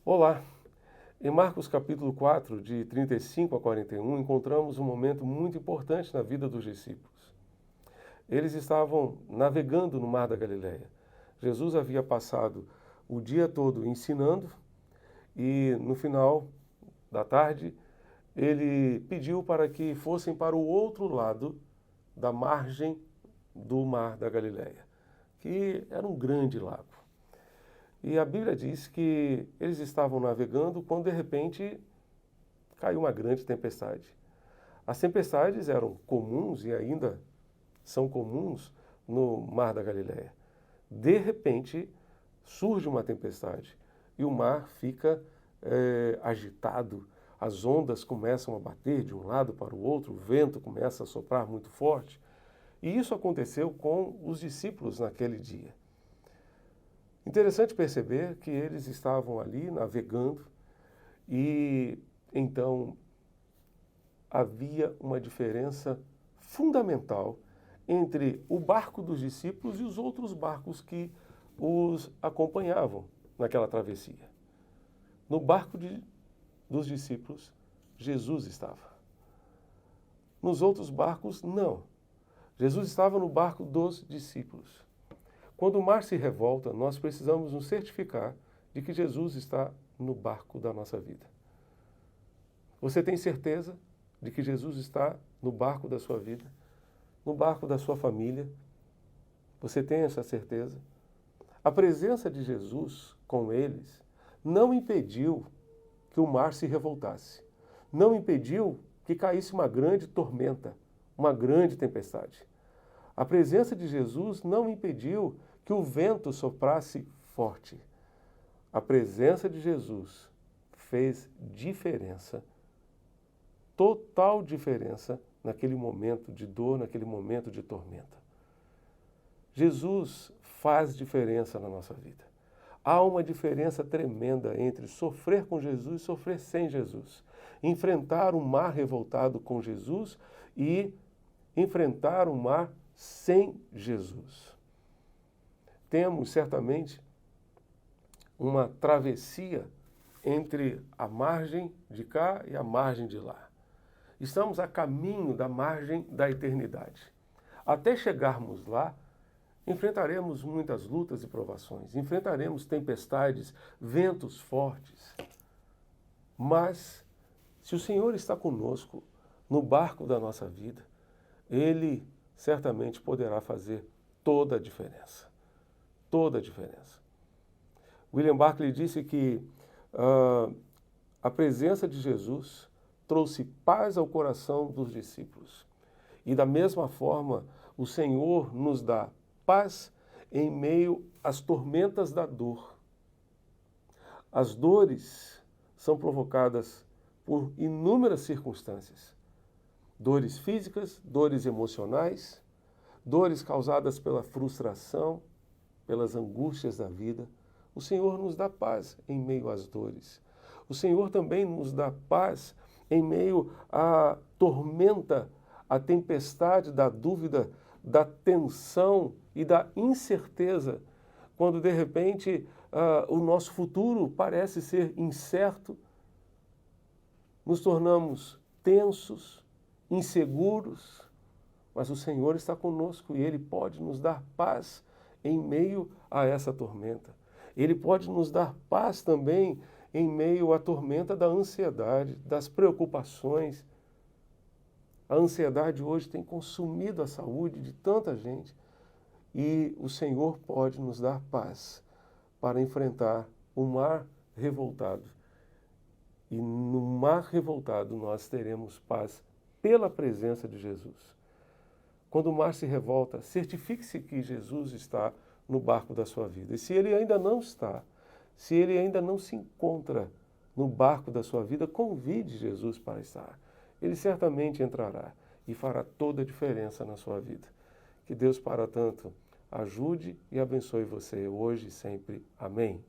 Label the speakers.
Speaker 1: Olá! Em Marcos capítulo 4, de 35 a 41, encontramos um momento muito importante na vida dos discípulos. Eles estavam navegando no mar da Galileia. Jesus havia passado o dia todo ensinando e no final da tarde ele pediu para que fossem para o outro lado da margem do mar da Galileia, que era um grande lago. E a Bíblia diz que eles estavam navegando quando de repente caiu uma grande tempestade. As tempestades eram comuns e ainda são comuns no mar da Galileia. De repente surge uma tempestade e o mar fica agitado, as ondas começam a bater de um lado para o outro, o vento começa a soprar muito forte. E isso aconteceu com os discípulos naquele dia. Interessante perceber que eles estavam ali navegando e então havia uma diferença fundamental entre o barco dos discípulos e os outros barcos que os acompanhavam naquela travessia. No barco dos discípulos, Jesus estava. Nos outros barcos, não. Jesus estava no barco dos discípulos. Quando o mar se revolta, nós precisamos nos certificar de que Jesus está no barco da nossa vida. Você tem certeza de que Jesus está no barco da sua vida? No barco da sua família? Você tem essa certeza? A presença de Jesus com eles não impediu que o mar se revoltasse. Não impediu que caísse uma grande tormenta, uma grande tempestade. A presença de Jesus não impediu que o vento soprasse forte. A presença de Jesus fez diferença, total diferença, naquele momento de dor, naquele momento de tormenta. Jesus faz diferença na nossa vida. Há uma diferença tremenda entre sofrer com Jesus e sofrer sem Jesus. Enfrentar um mar revoltado com Jesus e enfrentar um mar sem Jesus. Temos certamente uma travessia entre a margem de cá e a margem de lá. Estamos a caminho da margem da eternidade. Até chegarmos lá, enfrentaremos muitas lutas e provações, enfrentaremos tempestades, ventos fortes. Mas, se o Senhor está conosco no barco da nossa vida, Ele certamente poderá fazer toda a diferença. Toda a diferença. William Barclay disse que a presença de Jesus trouxe paz ao coração dos discípulos. E da mesma forma, o Senhor nos dá paz em meio às tormentas da dor. As dores são provocadas por inúmeras circunstâncias. Dores físicas, dores emocionais, dores causadas pela frustração, pelas angústias da vida. O Senhor nos dá paz em meio às dores. O Senhor também nos dá paz em meio à tormenta, à tempestade da dúvida, da tensão e da incerteza, quando de repente o nosso futuro parece ser incerto, nos tornamos tensos, inseguros, mas o Senhor está conosco e Ele pode nos dar paz em meio a essa tormenta. Ele pode nos dar paz também em meio à tormenta da ansiedade, das preocupações. A ansiedade hoje tem consumido a saúde de tanta gente e o Senhor pode nos dar paz para enfrentar o mar revoltado. E no mar revoltado nós teremos paz pela presença de Jesus. Quando o mar se revolta, certifique-se que Jesus está no barco da sua vida. E se ele ainda não está, se ele ainda não se encontra no barco da sua vida, convide Jesus para estar. Ele certamente entrará e fará toda a diferença na sua vida. Que Deus, para tanto, ajude e abençoe você hoje e sempre. Amém.